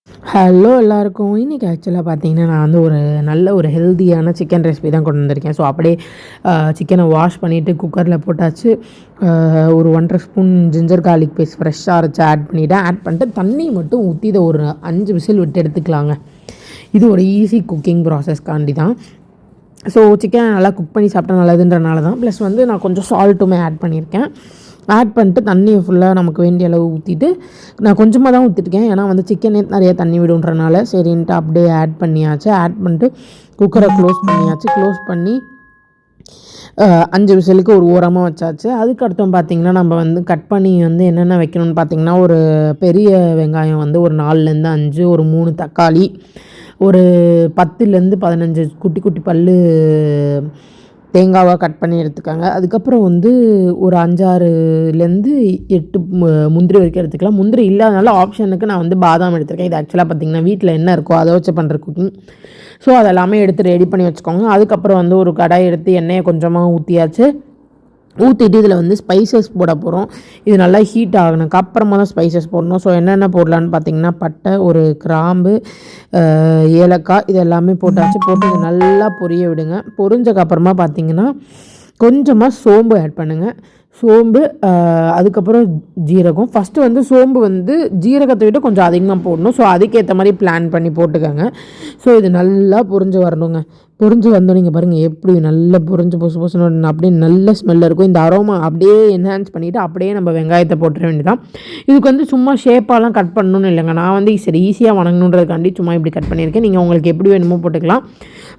Hello எல்லாருக்கும். இன்றைக்கி ஆக்சுவலாக பார்த்தீங்கன்னா, நான் வந்து ஒரு நல்ல ஒரு ஹெல்தியான சிக்கன் ரெசிபி தான் கொண்டு வந்திருக்கேன். ஸோ அப்படியே சிக்கனை வாஷ் பண்ணிவிட்டு குக்கரில் போட்டாச்சு. ஒரு 1½ ஸ்பூன் ஜிஞ்சர் கார்லிக் பேஸ்ட் ஃப்ரெஷ்ஷாக அரைச்சி ஆட் பண்ணிவிட்டேன். ஆட் பண்ணிட்டு தண்ணி மட்டும் ஊற்றி இதை ஒரு 5 விசில் விட்டு எடுத்துக்கலாங்க. இது ஒரு ஈஸி குக்கிங் ப்ராசஸ்க்காண்டி தான். ஸோ சிக்கனை நல்லா குக் பண்ணி சாப்பிட்டா நல்லதுன்றனால தான். ப்ளஸ் வந்து நான் கொஞ்சம் சால்ட்டுமே ஆட் பண்ணியிருக்கேன். ஆட் பண்ணிட்டு தண்ணியை ஃபுல்லாக நமக்கு வேண்டிய அளவு ஊற்றிட்டு, நான் கொஞ்சமாக தான் ஊற்றிருக்கேன். ஏன்னா வந்து சிக்கனே நிறைய தண்ணி விடுன்றனால சரின்ட்டு அப்படியே ஆட் பண்ணியாச்சு. ஆட் பண்ணிட்டு குக்கரை க்ளோஸ் பண்ணியாச்சு. க்ளோஸ் பண்ணி 5 விசிலுக்கு ஒரு ஓரமாக வச்சாச்சு. அதுக்கடுத்தம் பார்த்திங்கன்னா, நம்ம வந்து கட் பண்ணி வந்து என்னென்ன வைக்கணும்னு பார்த்திங்கன்னா, ஒரு பெரிய வெங்காயம் வந்து ஒரு 4லேருந்து 5, ஒரு 3 தக்காளி, ஒரு 10லேருந்து 15 குட்டி குட்டி பல்லு தேங்காவாக கட் பண்ணி எடுத்துக்கோங்க. அதுக்கப்புறம் வந்து ஒரு 5-6லேருந்து 8 முந்திரி வரைக்கும் எடுத்துக்கலாம். முந்திரி இல்லாதனால ஆப்ஷனுக்கு நான் வந்து பாதாம் எடுத்துருக்கேன். இது ஆக்சுவலாக பார்த்திங்கன்னா வீட்டில் என்ன இருக்கோ அதை வச்சு பண்ணுற குக்கிங். ஸோ அதெல்லாமே எடுத்து ரெடி பண்ணி வச்சுக்கோங்க. அதுக்கப்புறம் வந்து ஒரு கடாய் எடுத்து எண்ணெயை கொஞ்சமாக ஊற்றியாச்சு. ஊற்றிட்டு இதில் வந்து ஸ்பைசஸ் போட போகிறோம். இது நல்லா ஹீட் ஆகணுக்கு அப்புறமா தான் ஸ்பைசஸ் போடணும். ஸோ என்னென்ன போடலான்னு பார்த்தீங்கன்னா, பட்டை, ஒரு கிராம்பு, ஏலக்காய், இது எல்லாமே போட்டாச்சு. போட்டு இது நல்லா பொரிய விடுங்க. பொரிஞ்சக்கப்புறமா பார்த்தீங்கன்னா, கொஞ்சமாக சோம்பு ஆட் பண்ணுங்கள். சோம்பு, அதுக்கப்புறம் ஜீரகம். ஃபஸ்ட்டு வந்து சோம்பு வந்து ஜீரகத்தை விட கொஞ்சம் அதிகமாக போடணும். ஸோ அதுக்கேற்ற மாதிரி பிளான் பண்ணி போட்டுக்கோங்க. ஸோ இது நல்லா பொரிஞ்சு வரணுங்க. பொரிஞ்சு வந்தோம் நீங்கள் பாருங்கள் எப்படி நல்லா பொரிஞ்சு பொசு பொசுன்னு அப்படியே நல்ல ஸ்மெல் இருக்கும். இந்த அரோமா அப்படியே என்ஹான்ஸ் பண்ணிவிட்டு அப்படியே நம்ம வெங்காயத்தை போட்டுற வேண்டியதான். இதுக்கு வந்து சும்மா ஷேப்பாலாம் கட் பண்ணணும்னு இல்லைங்க. நான் வந்து சரி ஈஸியாக வணங்கணுன்றதுக்காண்டி சும்மா இப்படி கட் பண்ணியிருக்கேன். நீங்கள் உங்களுக்கு எப்படி வேணுமோ போட்டுக்கலாம்.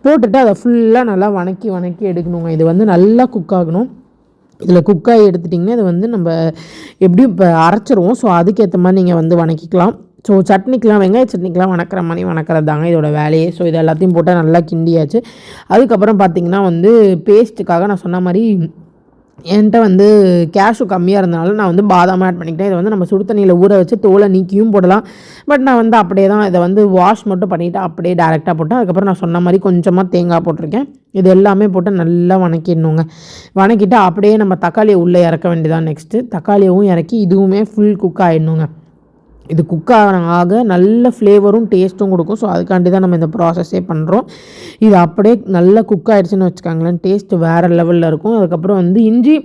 போட்டுட்டு அதை ஃபுல்லாக நல்லா வணக்கி எடுக்கணுங்க. இது வந்து நல்லா குக் ஆகணும். இதில் குக்காகி எடுத்துட்டிங்கன்னா இது வந்து நம்ம எப்படியும் இப்போ அரைச்சிருவோம். ஸோ அதுக்கேற்ற மாதிரி நீங்கள் வந்து வணக்கிக்கலாம். ஸோ சட்னிக்கெலாம் வெங்காய சட்னிக்கெலாம் வணக்கிற மாதிரி வணக்கிறது தாங்க இதோட வேலையே. ஸோ இது எல்லாத்தையும் போட்டால் நல்லா கிண்டியாச்சு. அதுக்கப்புறம் பார்த்திங்கன்னா வந்து பேஸ்ட்டுக்காக நான் சொன்ன மாதிரி என்கிட்ட வந்து கேஷு கம்மியாக இருந்தனால நான் வந்து பாதாம் ஆட் பண்ணிக்கிட்டேன். இதை வந்து நம்ம சுடு தண்ணியில் ஊற வச்சு தோலை நீக்கியும் போடலாம். பட் நான் வந்து அப்படியே தான் இதை வந்து வாஷ் மட்டும் பண்ணிவிட்டு அப்படியே டேரெக்டாக போட்டேன். அதுக்கப்புறம் நான் சொன்ன மாதிரி கொஞ்சமாக தேங்காய் போட்டிருக்கேன். இது எல்லாமே போட்டு நல்லா வணக்கிடணுங்க. வணக்கிட்டு அப்படியே நம்ம தக்காளியை உள்ளே இறக்க வேண்டியதான். நெக்ஸ்ட்டு தக்காளியவும் இறக்கி இதுவுமே ஃபுல் குக் ஆகிடணுங்க. இது குக் ஆக நல்ல ஃப்ளேவரும் டேஸ்ட்டும் கொடுக்கும். ஸோ அதுக்காண்டி தான் நம்ம இந்த ப்ராசஸே பண்ணுறோம். இது அப்படியே நல்லா குக் ஆகிடுச்சின்னு வச்சுக்காங்களேன், டேஸ்ட்டு வேறு லெவலில் இருக்கும். அதுக்கப்புறம் வந்து இஞ்சி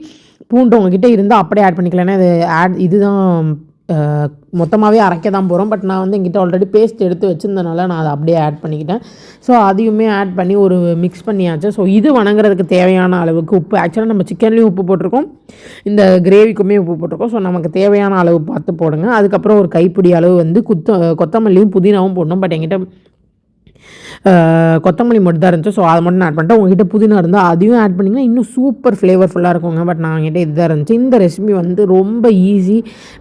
பூண்டு உங்ககிட்ட இருந்தால் அப்படியே ஆட் பண்ணிக்கலாம். ஏன்னா இதுதான் மொத்தமாகவே அரைக்க தான் போகிறோம். பட் நான் வந்து எங்கிட்ட ஆல்ரெடி பேஸ்ட் எடுத்து வச்சுருந்தனால நான் அதை அப்படியே ஆட் பண்ணிக்கிட்டேன். ஸோ அதையுமே ஆட் பண்ணி ஒரு மிக்ஸ் பண்ணியாச்சு. ஸோ இது வணங்குறதுக்கு தேவையான அளவுக்கு உப்பு, ஆக்சுவலாக நம்ம சிக்கன்லேயும் உப்பு போட்டிருக்கோம், இந்த கிரேவிக்குமே உப்பு போட்டிருக்கோம். ஸோ நமக்கு தேவையான அளவு பார்த்து போடுங்க. அதுக்கப்புறம் ஒரு கைப்பிடி அளவு வந்து கொத்தமல்லியும் புதினாவும் போடணும். பட் என்கிட்ட கொத்தமல்லி மட்டும் தான் இருந்துச்சு. ஸோ அதை மட்டும் ஆட் பண்ணிட்டேன். உங்கள்கிட்ட புதினா இருந்தால் அதையும் ஆட் பண்ணிங்கன்னா இன்னும் சூப்பர் ஃப்ளேவர்ஃபுல்லாக இருக்குங்க. பட் நான் என்கிட்ட இதுதான் இருந்துச்சு. இந்த ரெசிபி வந்து ரொம்ப ஈஸி,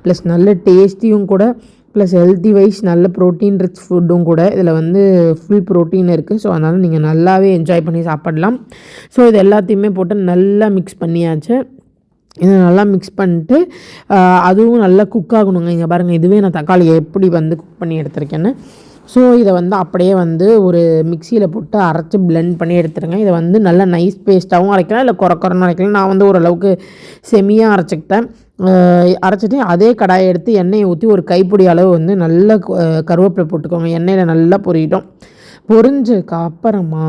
ப்ளஸ் நல்ல டேஸ்டியும் கூட, ப்ளஸ் ஹெல்த்தி வைஸ் நல்ல ப்ரோட்டீன் ரிச் ஃபுட்டும் கூட. இதில் வந்து ஃபுல் ப்ரோட்டீன் இருக்குது. ஸோ அதனால் நீங்கள் நல்லாவே என்ஜாய் பண்ணி சாப்பிடலாம். ஸோ இது எல்லாத்தையுமே போட்டு நல்லா மிக்ஸ் பண்ணியாச்சு. இதை நல்லா மிக்ஸ் பண்ணிட்டு அதுவும் நல்லா குக் ஆகணுங்க. இங்கே பாருங்கள், இதுவே நான் தக்காளி எப்படி வந்து குக் பண்ணி எடுத்திருக்கேன்னு. ஸோ இதை வந்து அப்படியே வந்து ஒரு மிக்சியில் போட்டு அரைச்சி பிளெண்ட் பண்ணி எடுத்துருங்க. இதை வந்து நல்லா நைஸ் பேஸ்ட்டாகவும் அரைக்கலாம், இல்லை குறன்னு அரைக்கலாம். நான் வந்து ஓரளவுக்கு செமியாக அரைச்சிக்கிட்டேன். அரைச்சிட்டு அதே கடாயை எடுத்து எண்ணெயை ஊற்றி ஒரு கைப்பிடி அளவு வந்து நல்ல கருவேப்பிலை போட்டுக்கோங்க. எண்ணெயில் நல்லா பொரியிட்டோம். பொரிஞ்சதுக்கு அப்புறமா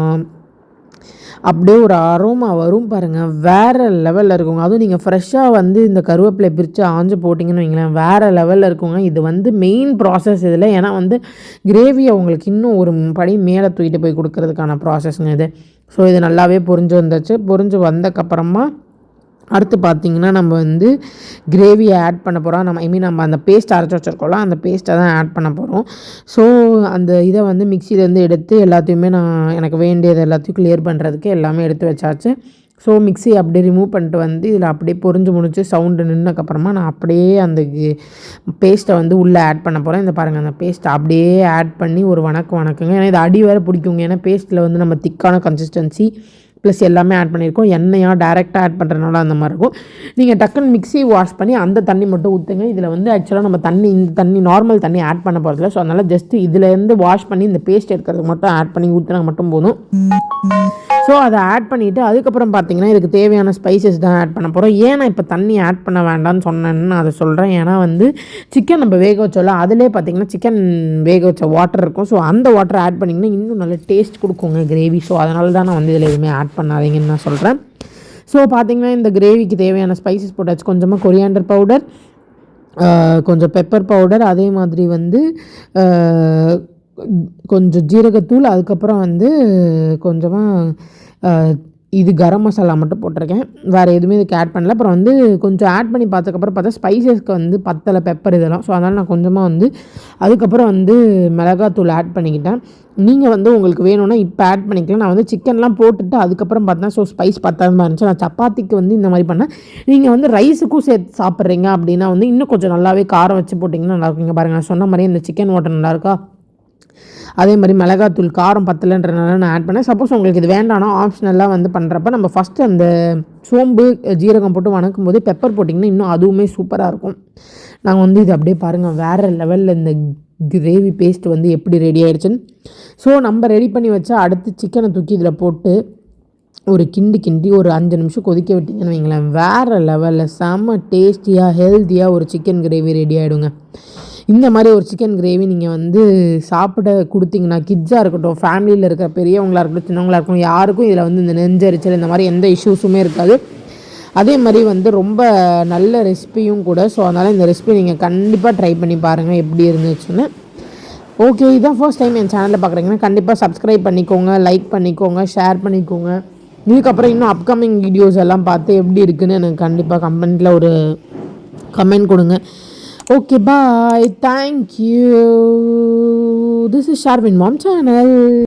அப்படியே ஒரு அரோமா வரும் பாருங்கள், வேறு லெவலில் இருக்குங்க. அதுவும் நீங்கள் ஃப்ரெஷ்ஷாக வந்து இந்த கருவேப்பிலை பிரித்து ஆஞ்சு போட்டிங்கன்னு வைங்களேன், வேறு லெவலில் இருக்குங்க. இது வந்து மெயின் ப்ராசஸ் இதில். ஏன்னா வந்து கிரேவியை உங்களுக்கு இன்னும் ஒரு படி மேலே தூக்கிட்டு போய் கொடுக்கறதுக்கான ப்ராசஸ்ங்க இது. ஸோ இது நல்லாவே பொரிஞ்சு வந்துச்சு. பொரிஞ்சு வந்தக்கப்புறமா அடுத்து பார்த்திங்கன்னா நம்ம வந்து கிரேவியை ஆட் பண்ண போகிறோம். நம்ம அந்த பேஸ்ட் அரைச்சி வச்சுருக்கோம்ல, அந்த பேஸ்ட்டை தான் ஆட் பண்ண போகிறோம். ஸோ அந்த இதை வந்து மிக்சியிலேருந்து எடுத்து எல்லாத்தையுமே எனக்கு வேண்டியது எல்லாத்தையும் கிளியர் பண்ணுறதுக்கு எல்லாமே எடுத்து வச்சாச்சு. ஸோ மிக்ஸி அப்படியே ரிமூவ் பண்ணிட்டு வந்து இதில் அப்படியே பொரிஞ்சு முடிச்சு சவுண்டு நின்னக்கப்புறமா நான் அப்படியே அந்த பேஸ்ட்டை வந்து உள்ளே ஆட் பண்ண போகிறேன். இந்த பாருங்கள், அந்த பேஸ்ட்டை அப்படியே ஆட் பண்ணி ஒரு வணக்குங்க. ஏன்னா இது அடி வேறு பிடிக்குங்க. ஏன்னா பேஸ்ட்டில் வந்து நம்ம திக்கான கன்சிஸ்டன்சி ப்ளஸ் எல்லாமே ஆட் பண்ணியிருக்கோம். எண்ணெயாக டேரெக்டாக ஆட் பண்ணுறதுனால அந்த மாதிரி இருக்கும். நீங்கள் டக்குன்னு மிக்ஸி வாஷ் பண்ணி அந்த தண்ணி மட்டும் ஊற்றுங்க. இதில் வந்து ஆக்சுவலாக நம்ம இந்த தண்ணி நார்மல் தண்ணி ஆட் பண்ண போகிறதில்ல. ஸோ அதனால் ஜஸ்ட்டு இதுலேருந்து வாஷ் பண்ணி இந்த பேஸ்ட் எடுக்கிறதுக்கு மட்டும் ஆட் பண்ணி ஊற்றினா மட்டும் போதும். ஸோ அதை ஆட் பண்ணிவிட்டு அதுக்கப்புறம் பார்த்திங்கன்னா இதுக்கு தேவையான ஸ்பைசஸ் தான் ஆட் பண்ண போகிறோம். ஏன் நான் இப்போ தண்ணி ஆட் பண்ண வேண்டாம்னு சொன்னேன்னு நான் அதை சொல்கிறேன். ஏன்னா வந்து சிக்கன் நம்ம வேக வச்சோம்ல, அதிலே பார்த்திங்கன்னா சிக்கன் வேக வச்ச வாட்டர் இருக்கும். ஸோ அந்த வாட்டர் ஆட் பண்ணிங்கன்னா இன்னும் நல்ல டேஸ்ட் கொடுக்குங்க கிரேவி. ஸோ அதனால தான் நான் வந்து இதில் எதுவுமே ஆட் பண்ணாதீங்கன்னு நான் சொல்கிறேன். ஸோ பார்த்திங்கன்னா இந்த கிரேவிக்கு தேவையான ஸ்பைசஸ் போட்டாச்சு. கொஞ்சமாக கொரியாண்டர் பவுடர், கொஞ்சம் பெப்பர் பவுடர், அதே மாதிரி வந்து கொஞ்சம் ஜீரகத்தூள், அதுக்கப்புறம் வந்து கொஞ்சமாக இது கரம் மசாலா மட்டும் போட்டிருக்கேன். வேறு எதுவுமே இதுக்கு ஆட் பண்ணல. அப்புறம் வந்து கொஞ்சம் ஆட் பண்ணி பார்த்ததுக்கப்புறம் பார்த்தா ஸ்பைசஸ்க்கு வந்து பத்தலை பெப்பர் இதெல்லாம். ஸோ அதனால் நான் கொஞ்சமாக வந்து அதுக்கப்புறம் வந்து மிளகாத்தூள் ஆட் பண்ணிக்கிட்டேன். நீங்கள் வந்து உங்களுக்கு வேணும்னா இப்போ ஆட் பண்ணிக்கலாம். நான் வந்து சிக்கன்லாம் போட்டுட்டு அதுக்கப்புறம் பார்த்தேன். ஸோ ஸ்பைஸ் பத்தாத மாதிரி இருந்துச்சு. நான் சப்பாத்திக்கு வந்து இந்த மாதிரி பண்ணேன். நீங்கள் வந்து ரைஸுக்கும் சேர்த்து சாப்பிட்றீங்க அப்படின்னா வந்து இன்னும் கொஞ்சம் நல்லாவே காரம் வச்சு போட்டிங்கன்னா நல்லாயிருக்குங்க. பாருங்கள், நான் சொன்ன மாதிரியே இந்த சிக்கன் வாட்டர் நல்லாயிருக்கா. அதே மாதிரி மிளகாத்தூள் காரம் பத்தலைன்றனால நான் ஆட் பண்ணேன். சப்போஸ் உங்களுக்கு இது வேண்டாம்னா ஆப்ஷனலாக வந்து பண்ணுறப்ப நம்ம ஃபஸ்ட்டு அந்த சோம்பு ஜீரகம் போட்டு வணக்கும் போது பெப்பர் போட்டிங்கன்னா இன்னும் அதுவுமே சூப்பராக இருக்கும். நாங்கள் வந்து இது அப்படியே பாருங்கள், வேறு லெவலில் இந்த கிரேவி பேஸ்ட் வந்து எப்படி ரெடி ஆகிடுச்சுன்னு. ஸோ நம்ம ரெடி பண்ணி வச்சா அடுத்து சிக்கனை தூக்கி இதில் போட்டு ஒரு கிண்டி ஒரு 5 நிமிஷம் கொதிக்க விட்டிங்கன்னு வைங்களேன், வேறு லெவலில் செம்ம டேஸ்டியாக ஹெல்த்தியாக ஒரு சிக்கன் கிரேவி ரெடி ஆகிடுங்க. இந்த மாதிரி ஒரு சிக்கன் கிரேவி நீங்கள் வந்து சாப்பிட கொடுத்தீங்கன்னா, கிட்ஸாக இருக்கட்டும், ஃபேமிலியில் இருக்கிற பெரியவங்களாக இருக்கட்டும், சின்னவங்களாக இருக்கட்டும், யாருக்கும் இதில் வந்து இந்த நெஞ்சரிச்சல் இந்த மாதிரி எந்த இஷ்யூஸுமே இருக்காது. அதே மாதிரி வந்து ரொம்ப நல்ல ரெசிபியும் கூட. ஸோ அதனால் இந்த ரெசிபி நீங்கள் கண்டிப்பாக ட்ரை பண்ணி பாருங்கள் எப்படி இருந்துச்சுன்னு. ஓகே, இதான் ஃபர்ஸ்ட் டைம் என் சேனலில் பார்க்குறீங்கன்னா கண்டிப்பாக சப்ஸ்கிரைப் பண்ணிக்கோங்க, லைக் பண்ணிக்கோங்க, ஷேர் பண்ணிக்கோங்க. இதுக்கப்புறம் இன்னும் அப்கமிங் வீடியோஸ் எல்லாம் பார்த்து எப்படி இருக்குன்னு எனக்கு கண்டிப்பாக கமெண்ட்டில் ஒரு கமெண்ட் கொடுங்க. Okay, bye. Thank you. This is Sharvin Mom Channel.